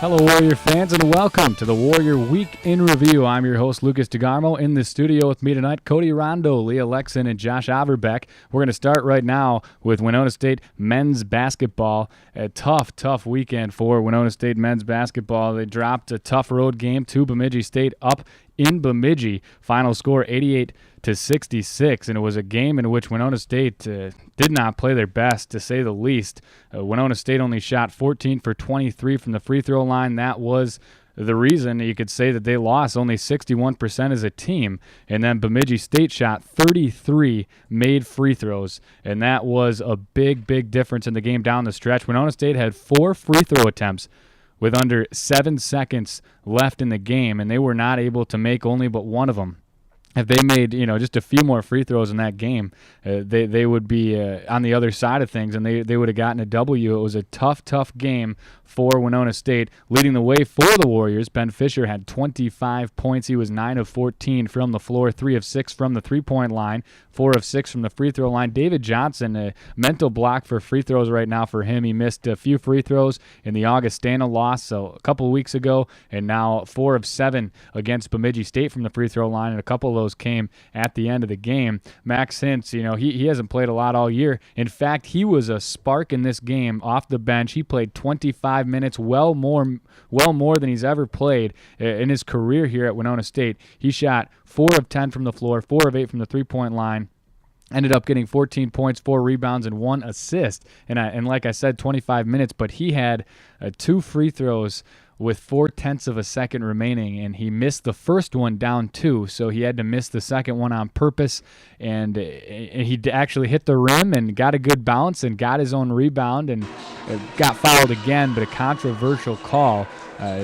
Hello, Warrior fans, and welcome to the Warrior Week in Review. I'm your host, Lucas DeGarmo. In the studio with me tonight, Cody Rondo, Leah Lexon, and Josh Overbeck. We're going to start right now with Winona State men's basketball. A tough weekend for Winona State men's basketball. They dropped a tough road game to Bemidji State up in Bemidji. Final score 88-66, and it was a game in which Winona State did not play their best, to say the least. Winona State only shot 14 for 23 from the free throw line. That was the reason you could say that they lost, only 61% as a team. And then Bemidji State shot 33 made free throws, and that was a big difference in the game down the stretch. Winona State had 4 free throw attempts with under 7 seconds left in the game, and they were not able to make only but one of them. If they made, just a few more free throws in that game, they would be on the other side of things, and they would have gotten a W. It was a tough game for Winona State. Leading the way for the Warriors, Ben Fisher had 25 points. He was 9 of 14 from the floor, 3 of 6 from the three-point line, 4 of 6 from the free throw line. David Johnson, a mental block for free throws right now for him. He missed a few free throws in the Augustana loss a couple of weeks ago, and now 4 of 7 against Bemidji State from the free throw line, and a couple of those came at the end of the game. Max Hintz, he hasn't played a lot all year. In fact, he was a spark in this game off the bench. He played 25 minutes, well more than he's ever played in his career here at Winona State. He shot 4 of 10 from the floor, 4 of 8 from the three-point line. Ended up getting 14 points, 4 rebounds, and 1 assist. And like I said, 25 minutes, but he had 2 free throws with 0.4 of a second remaining, and he missed the first one down 2, so he had to miss the second one on purpose, and he actually hit the rim and got a good bounce and got his own rebound and got fouled again, but a controversial call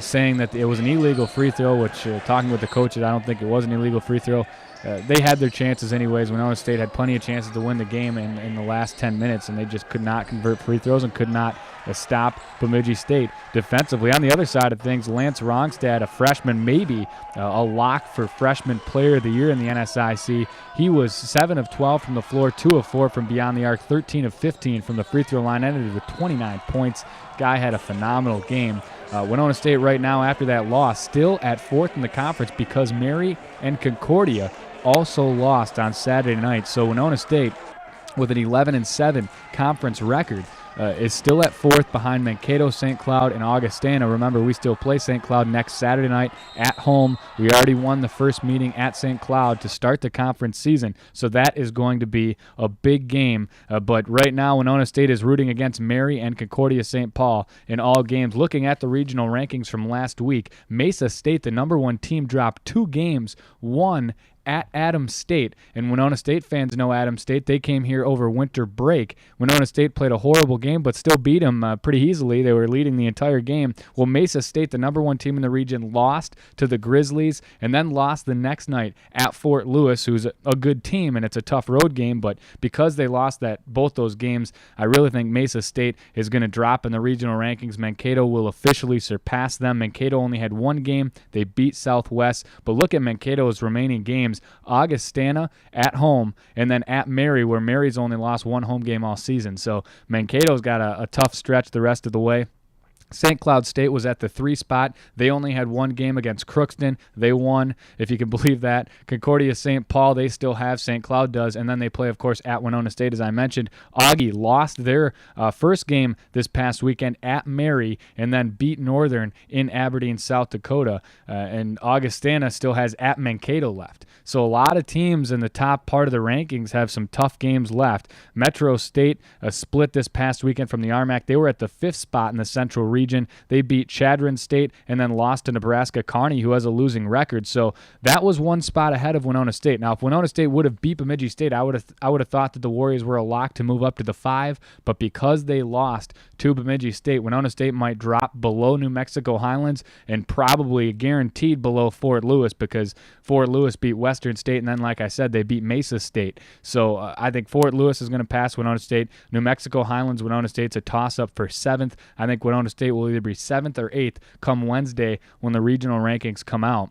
saying that it was an illegal free throw, which talking with the coaches, I don't think it was an illegal free throw. They had their chances anyways. Winona State had plenty of chances to win the game in the last 10 minutes, and they just could not convert free throws and could not stop Bemidji State defensively. On the other side of things, Lance Rongstad, a freshman, maybe a lock for Freshman Player of the Year in the NSIC. He was 7 of 12 from the floor, 2 of 4 from beyond the arc, 13 of 15 from the free throw line, ended with 29 points. Guy had a phenomenal game. Winona State right now, after that loss, still at 4th in the conference because Mary and Concordia also lost on Saturday night. So Winona State, with an 11-7 conference record, is still at 4th behind Mankato, St. Cloud, and Augustana. Remember, we still play St. Cloud next Saturday night at home. We already won the first meeting at St. Cloud to start the conference season, so that is going to be a big game. But right now, Winona State is rooting against Mary and Concordia St. Paul in all games. Looking at the regional rankings from last week, Mesa State, the number 1 team, dropped 2 games, 1 at Adams State, and Winona State fans know Adams State. They came here over winter break. Winona State played a horrible game, but still beat them pretty easily. They were leading the entire game. Well, Mesa State, the number 1 team in the region, lost to the Grizzlies, and then lost the next night at Fort Lewis, who's a good team, and it's a tough road game, but because they lost both those games, I really think Mesa State is going to drop in the regional rankings. Mankato will officially surpass them. Mankato only had 1 game. They beat Southwest, but look at Mankato's remaining games. Augustana at home, and then at Mary, where Mary's only lost 1 home game all season. So Mankato's got a tough stretch the rest of the way. St. Cloud State was at the 3 spot. They only had 1 game against Crookston. They won, if you can believe that. Concordia St. Paul, they still have. St. Cloud does. And then they play, of course, at Winona State, as I mentioned. Augie lost their first game this past weekend at Mary and then beat Northern in Aberdeen, South Dakota. And Augustana still has at Mankato left. So a lot of teams in the top part of the rankings have some tough games left. Metro State split this past weekend from the RMAC. They were at the 5th spot in the Central region. They beat Chadron State and then lost to Nebraska Kearney, who has a losing record. So that was 1 spot ahead of Winona State. Now, if Winona State would have beat Bemidji State, I would have thought that the Warriors were a lock to move up to the 5. But because they lost to Bemidji State, Winona State might drop below New Mexico Highlands and probably guaranteed below Fort Lewis, because Fort Lewis beat Western State, and then, like I said, they beat Mesa State. So I think Fort Lewis is going to pass Winona State. New Mexico Highlands, Winona State's a toss-up for 7th. I think Winona State will either be 7th or 8th come Wednesday when the regional rankings come out.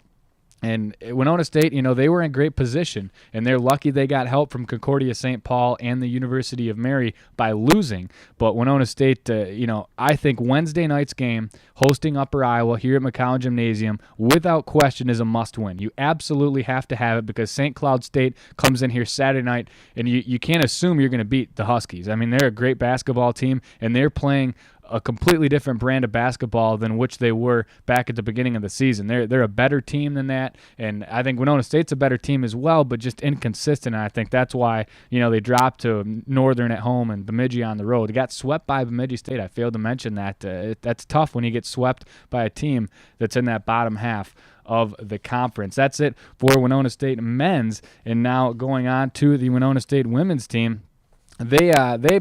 And Winona State, they were in great position, and they're lucky they got help from Concordia St. Paul and the University of Mary by losing. But Winona State, I think Wednesday night's game, hosting Upper Iowa here at McCowan Gymnasium, without question is a must-win. You absolutely have to have it because St. Cloud State comes in here Saturday night, and you can't assume you're going to beat the Huskies. I mean, they're a great basketball team, and they're playing a completely different brand of basketball than which they were back at the beginning of the season. They're a better team than that, and I think Winona State's a better team as well, but just inconsistent, and I think that's why, they dropped to Northern at home and Bemidji on the road. They got swept by Bemidji State. I failed to mention that. That's tough when you get swept by a team that's in that bottom half of the conference. That's it for Winona State men's, and now going on to the Winona State women's team. They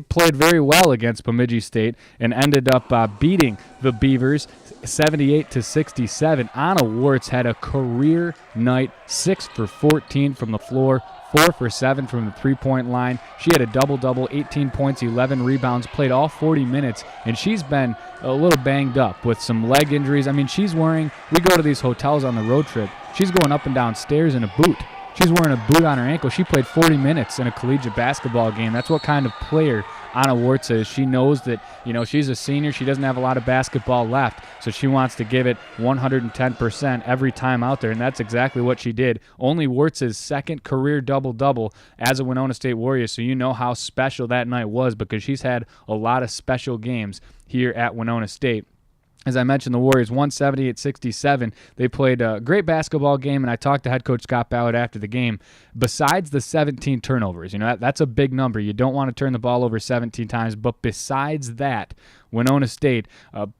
played very well against Bemidji State and ended up beating the Beavers 78-67. Anna Wartz had a career night, 6 for 14 from the floor, 4 for 7 from the three-point line. She had a double-double, 18 points, 11 rebounds, played all 40 minutes, and she's been a little banged up with some leg injuries. I mean, we go to these hotels on the road trip, she's going up and down stairs in a boot. She's wearing a boot on her ankle. She played 40 minutes in a collegiate basketball game. That's what kind of player Anna Wartz is. She knows that, she's a senior. She doesn't have a lot of basketball left, so she wants to give it 110% every time out there, and that's exactly what she did. Only Wartz's second career double-double as a Winona State Warrior, so you know how special that night was because she's had a lot of special games here at Winona State. As I mentioned, the Warriors won 78-67. They played a great basketball game, and I talked to head coach Scott Ballard after the game. Besides the 17 turnovers, that's a big number. You don't want to turn the ball over 17 times, but besides that, Winona State,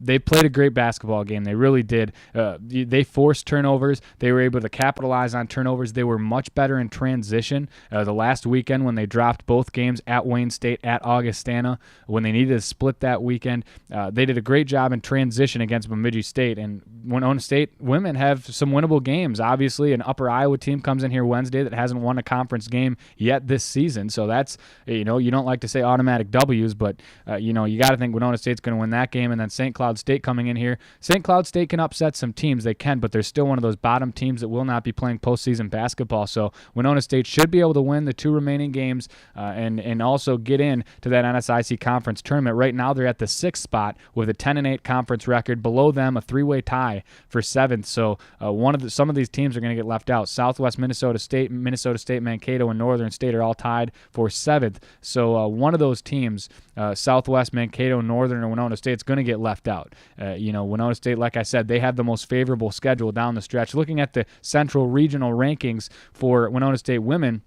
they played a great basketball game. They really did. They forced turnovers. They were able to capitalize on turnovers. They were much better in transition. The last weekend when they dropped both games at Wayne State, at Augustana, when they needed to split that weekend, they did a great job in transition against Bemidji State. And Winona State women have some winnable games. Obviously, an Upper Iowa team comes in here Wednesday that hasn't won a conference game yet this season. So that's, you don't like to say automatic W's, but, you got to think Winona State's going to win that game. And then St. Cloud State coming in here. St. Cloud State can upset some teams. They can, but they're still one of those bottom teams that will not be playing postseason basketball. So Winona State should be able to win the 2 remaining games and also get in to that NSIC conference tournament. Right now they're at the 6th spot with a 10-8 conference record. Below them, a 3-way tie for 7th. So some of these teams are going to get left out. Southwest Minnesota State, Mankato, and Northern State are all tied for 7th. So one of those teams, Southwest, Mankato, Northern, or Winona State, is going to get left out. Winona State, like I said, they have the most favorable schedule down the stretch. Looking at the Central Regional rankings for Winona State women,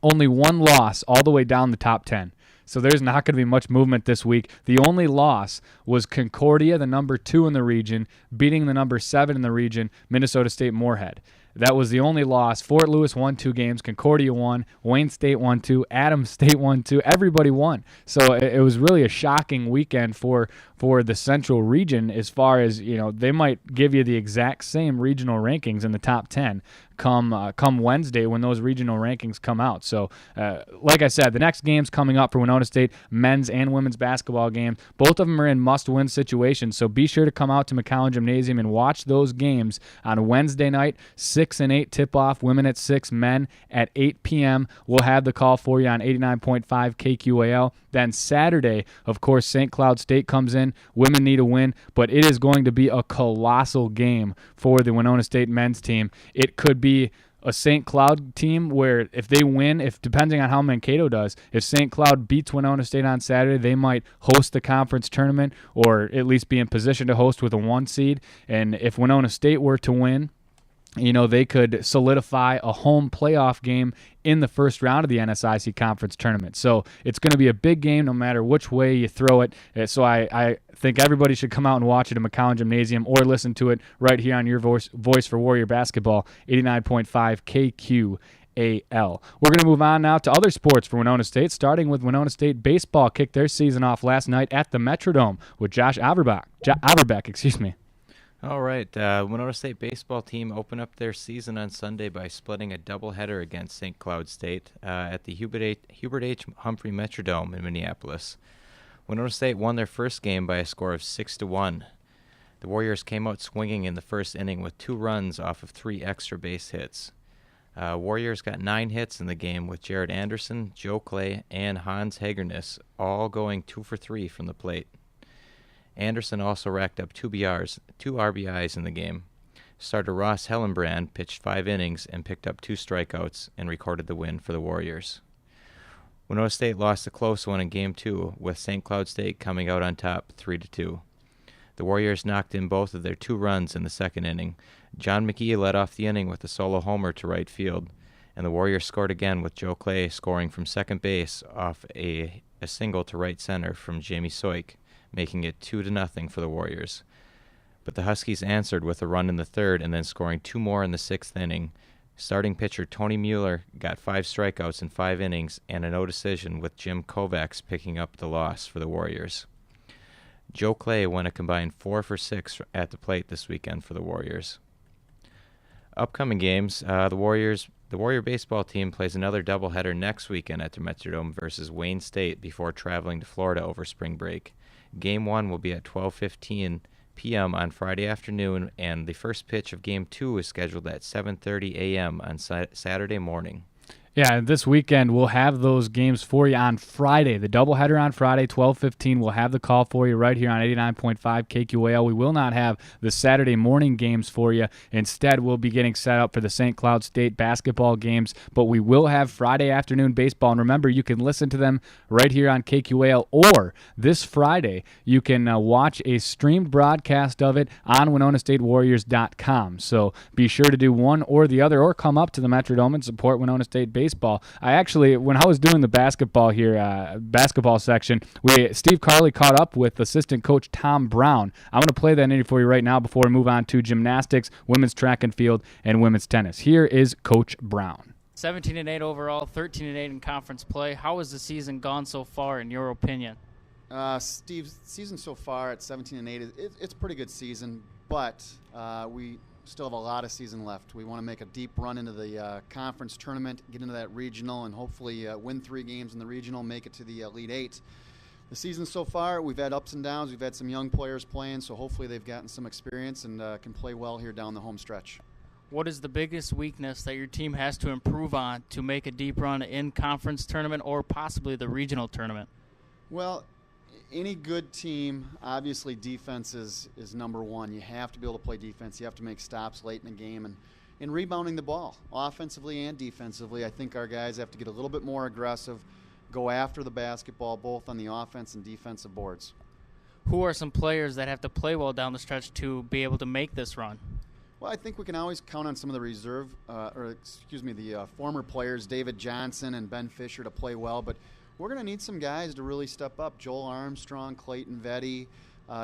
only one loss all the way down the top 10. So there's not going to be much movement this week. The only loss was Concordia, the number 2 in the region, beating the number 7 in the region, Minnesota State Moorhead. That was the only loss. Fort Lewis won 2 games. Concordia won. Wayne State won 2. Adams State won 2. Everybody won. So it was really a shocking weekend for the Central region as far as, they might give you the exact same regional rankings in the top 10 come Wednesday when those regional rankings come out. So, like I said, the next game's coming up for Winona State, men's and women's basketball game. Both of them are in must-win situations, so be sure to come out to McCowan Gymnasium and watch those games on Wednesday night, 6 and 8 tip-off, women at 6, men at 8 p.m. We'll have the call for you on 89.5 KQAL. Then Saturday, of course, St. Cloud State comes in. Women need a win, but it is going to be a colossal game for the Winona State men's team. It could be a St. Cloud team where if they win, depending on how Mankato does, if St. Cloud beats Winona State on Saturday, they might host the conference tournament or at least be in position to host with a 1 seed. And if Winona State were to win, they could solidify a home playoff game in the first round of the NSIC conference tournament. So it's going to be a big game no matter which way you throw it. So I think everybody should come out and watch it at McCowan Gymnasium or listen to it right here on your voice for Warrior Basketball, 89.5 KQAL. We're going to move on now to other sports for Winona State, starting with Winona State baseball. Kicked their season off last night at the Metrodome with Josh Averbeck, excuse me. All right, Winona State baseball team opened up their season on Sunday by splitting a doubleheader against St. Cloud State at the Hubert H. Humphrey Metrodome in Minneapolis. Winona State won their first game by a score of 6-1. The Warriors came out swinging in the first inning with 2 runs off of 3 extra base hits. Warriors got 9 hits in the game with Jared Anderson, Joe Clay, and Hans Hagerness all going 2 for 3 from the plate. Anderson also racked up 2 RBIs in the game. Starter Ross Hellenbrand pitched 5 innings and picked up 2 strikeouts and recorded the win for the Warriors. Winona State lost a close one in Game 2 with St. Cloud State coming out on top 3-2. The Warriors knocked in both of their 2 runs in the second inning. John McGee led off the inning with a solo homer to right field, and the Warriors scored again with Joe Clay scoring from second base off a single to right center from Jamie Soik, making it 2-0 for the Warriors. But the Huskies answered with a run in the third and then scoring 2 more in the 6th inning. Starting pitcher Tony Mueller got 5 strikeouts in 5 innings and a no decision, with Jim Kovacs picking up the loss for the Warriors. Joe Clay went a combined 4 for 6 at the plate this weekend for the Warriors. Upcoming games, the Warrior baseball team plays another doubleheader next weekend at the Metrodome versus Wayne State before traveling to Florida over spring break. Game 1 will be at 12:15 p.m. on Friday afternoon, and the first pitch of Game 2 is scheduled at 7:30 a.m. on Saturday morning. Yeah, and this weekend we'll have those games for you on Friday. The doubleheader on Friday, 12:15. We'll have the call for you right here on 89.5 KQAL. We will not have the Saturday morning games for you. Instead, we'll be getting set up for the St. Cloud State basketball games, but we will have Friday afternoon baseball. And remember, you can listen to them right here on KQAL, or this Friday you can watch a streamed broadcast of it on WinonaStateWarriors.com. So be sure to do one or the other, or come up to the Metrodome and support Winona State baseball. I actually, when I was doing the basketball section, Steve Carley caught up with assistant coach Tom Brown. I'm going to play that interview for you right now before we move on to gymnastics, women's track and field, and women's tennis. Here is Coach Brown. 17-8 overall, 13-8 in conference play. How has the season gone so far, in your opinion? Steve, season so far at 17-8, it's a pretty good season, but we still have a lot of season left. We want to make a deep run into the conference tournament, get into that regional, and hopefully win 3 games in the regional, make it to the Elite 8. The season so far, we've had ups and downs. We've had some young players playing, so hopefully they've gotten some experience and can play well here down the home stretch. What is the biggest weakness that your team has to improve on to make a deep run in conference tournament or possibly the regional tournament? Well, any good team, obviously defense is number one. You have to be able to play defense. You have to make stops late in the game and rebounding the ball, offensively and defensively. I think our guys have to get a little bit more aggressive, go after the basketball both on the offense and defensive boards. Who are some players that have to play well down the stretch to be able to make this run? Well, I think we can always count on some of the the former players, David Johnson and Ben Fisher, to play well, but we're going to need some guys to really step up. Joel Armstrong, Clayton Vetty,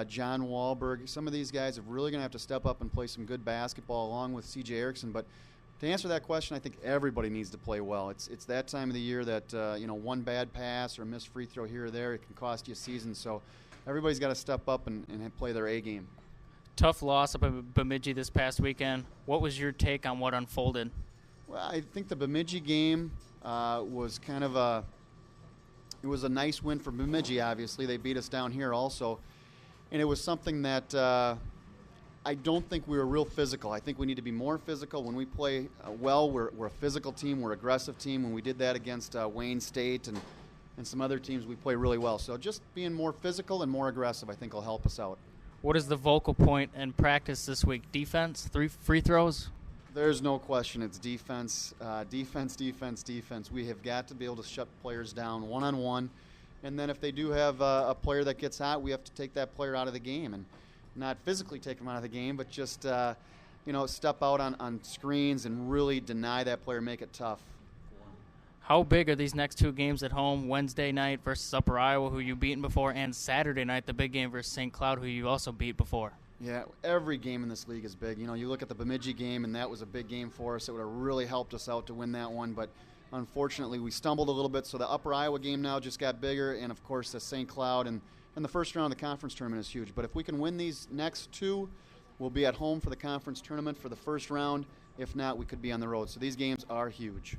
John Wahlberg. Some of these guys are really going to have to step up and play some good basketball along with C.J. Erickson. But to answer that question, I think everybody needs to play well. It's that time of the year that one bad pass or a missed free throw here or there, it can cost you a season. So everybody's got to step up and play their A game. Tough loss up at Bemidji this past weekend. What was your take on what unfolded? Well, I think the Bemidji game was kind of it was a nice win for Bemidji, obviously. They beat us down here also. And it was something that I don't think we were real physical. I think we need to be more physical. When we play well, we're a physical team. We're an aggressive team. When we did that against Wayne State and some other teams, we play really well. So just being more physical and more aggressive, I think, will help us out. What is the vocal point in practice this week? Defense? 3 free throws? There's no question. It's defense, defense. We have got to be able to shut players down one-on-one. And then if they do have a player that gets hot, we have to take that player out of the game. And not physically take them out of the game, but just step out on screens and really deny that player, make it tough. How big are these next 2 games at home, Wednesday night versus Upper Iowa, who you've beaten before, and Saturday night, the big game versus St. Cloud, who you also beat before? Yeah, every game in this league is big. You look at the Bemidji game, and that was a big game for us. It would have really helped us out to win that one, but unfortunately we stumbled a little bit, so the Upper Iowa game now just got bigger, and of course the St. Cloud and the first round of the conference tournament is huge. But if we can win these next 2, we'll be at home for the conference tournament for the first round. If not, we could be on the road. So these games are huge.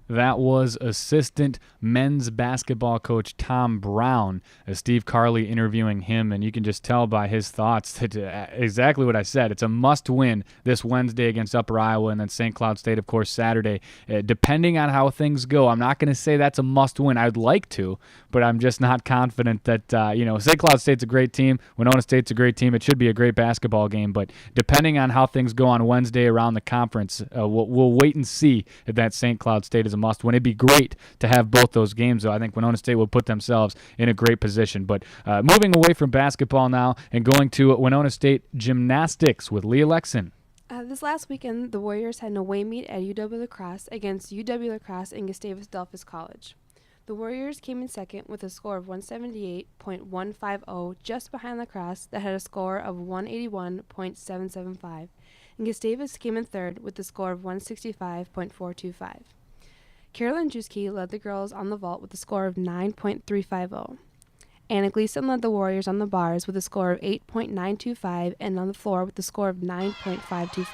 That was assistant men's basketball coach Tom Brown, as Steve Carley interviewing him, and you can just tell by his thoughts that exactly what I said. It's a must-win this Wednesday against Upper Iowa, and then St. Cloud State, of course, Saturday. Depending on how things go, I'm not going to say that's a must-win. I'd like to, but I'm just not confident that, St. Cloud State's a great team. Winona State's a great team. It should be a great basketball game, but depending on how things go on Wednesday around the conference, we'll wait and see if that St. Cloud State is a must-win. It'd be great to have both those games, though. I think Winona State will put themselves in a great position. But moving away from basketball now and going to Winona State gymnastics with Leah Lexon. This last weekend, the Warriors had an away meet at UW La Crosse against UW La Crosse and Gustavus Adolphus College. The Warriors came in second with a score of 178.150, just behind La Crosse that had a score of 181.775, and Gustavus came in third with a score of 165.425. Carolyn Juski led the girls on the vault with a score of 9.350. Anna Gleason led the Warriors on the bars with a score of 8.925 and on the floor with a score of 9.525.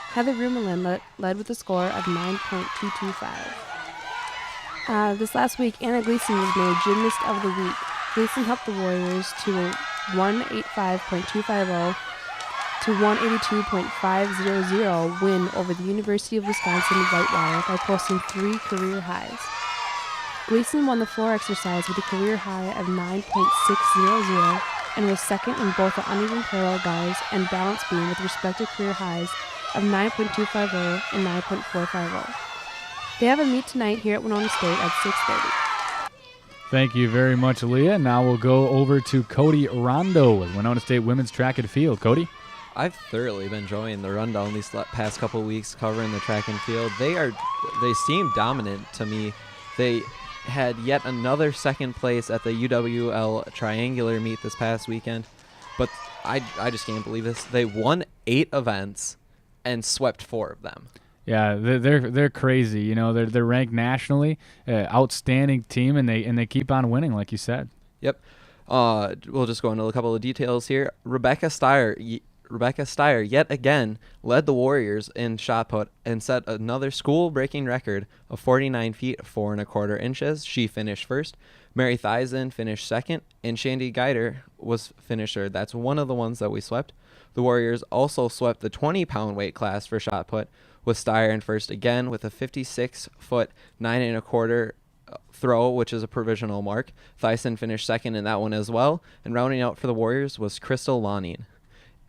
Heather Rumelin led with a score of 9.225. This last week, Anna Gleason was named Gymnast of the Week. Gleason helped the Warriors to a 185.250 to 182.500 win over the University of Wisconsin Whitewater by posting 3 career highs. Gleason won the floor exercise with a career high of 9.600 and was second in both the uneven parallel bars and balance beam with respective career highs of 9.250 and 9.450. They have a meet tonight here at Winona State at 6:30. Thank you very much, Leah. Now we'll go over to Cody Rondo with Winona State women's track and field. Cody? I've thoroughly been enjoying the rundown these past couple weeks covering the track and field. They seem dominant to me. They had yet another second place at the UWL triangular meet this past weekend, but I just can't believe this. They won 8 events and swept 4 of them. Yeah, they're crazy. You know, they're ranked nationally, outstanding team, and they keep on winning, like you said. Yep. We'll just go into a couple of details here. Rebecca Steyer yet again led the Warriors in shot put and set another school-breaking record of 49 feet 4 1/4 inches. She finished first. Mary Theisen finished second, and Shandy Geider was finished third. That's one of the ones that we swept. The Warriors also swept the 20-pound weight class for shot put, with Steyer in first again with a 56-foot 9 1/4 throw, which is a provisional mark. Theisen finished second in that one as well, and rounding out for the Warriors was Crystal Lonning.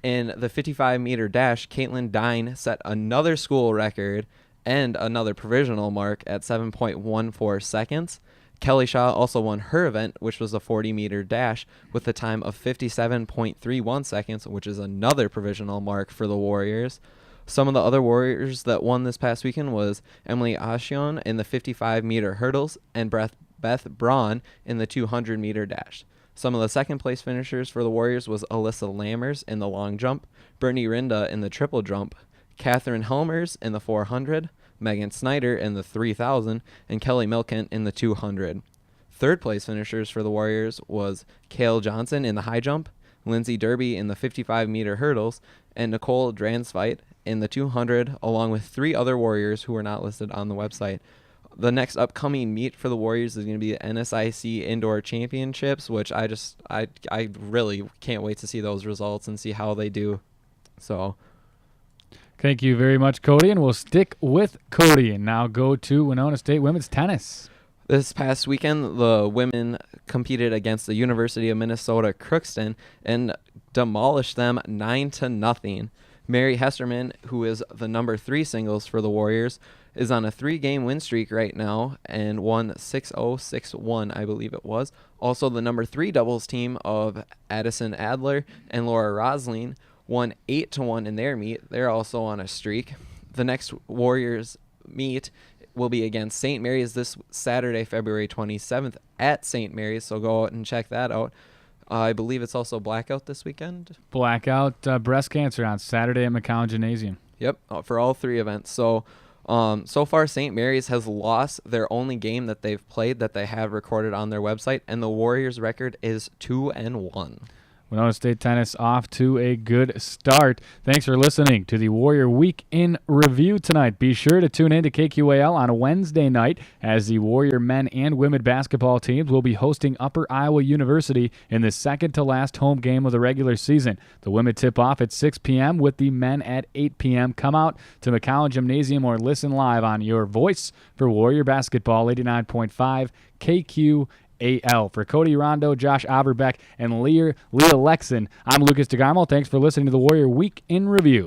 In the 55-meter dash, Caitlin Dine set another school record and another provisional mark at 7.14 seconds. Kelly Shaw also won her event, which was a 40-meter dash, with a time of 57.31 seconds, which is another provisional mark for the Warriors. Some of the other Warriors that won this past weekend was Emily Ashion in the 55-meter hurdles and Beth Braun in the 200-meter dash. Some of the second-place finishers for the Warriors was Alyssa Lammers in the long jump, Bernie Rinda in the triple jump, Catherine Helmers in the 400, Megan Snyder in the 3,000, and Kelly Milkent in the 200. Third-place finishers for the Warriors was Kale Johnson in the high jump, Lindsay Derby in the 55-meter hurdles, and Nicole Dransveit in the 200, along with 3 other Warriors who were not listed on the website. The next upcoming meet for the Warriors is going to be the NSIC Indoor Championships, which I really can't wait to see those results and see how they do. So, thank you very much, Cody, and we'll stick with Cody and now go to Winona State women's tennis. This past weekend, the women competed against the University of Minnesota Crookston and demolished them 9-0. Mary Hesterman, who is the number 3 singles for the Warriors, is on a 3-game win streak right now and won 6-0, 6-1, I believe it was. Also, the number 3 doubles team of Addison Adler and Laura Rosling won 8-1 in their meet. They're also on a streak. The next Warriors meet will be against St. Mary's this Saturday, February 27th at St. Mary's, so go out and check that out. I believe it's also blackout this weekend. Blackout breast cancer on Saturday at McCown Gymnasium. Yep, for all 3 events. So far, St. Mary's has lost their only game that they've played that they have recorded on their website, and the Warriors' record is 2-1. Winona State tennis off to a good start. Thanks for listening to the Warrior Week in Review tonight. Be sure to tune in to KQAL on a Wednesday night as the Warrior men and women basketball teams will be hosting Upper Iowa University in the second-to-last home game of the regular season. The women tip off at 6 p.m. with the men at 8 p.m. Come out to McCowan Gymnasium or listen live on your voice for Warrior Basketball 89.5 KQAL. For Cody Rondo, Josh Averbeck, and Leah Lexon, I'm Lucas DeGarmo. Thanks for listening to the Warrior Week in Review.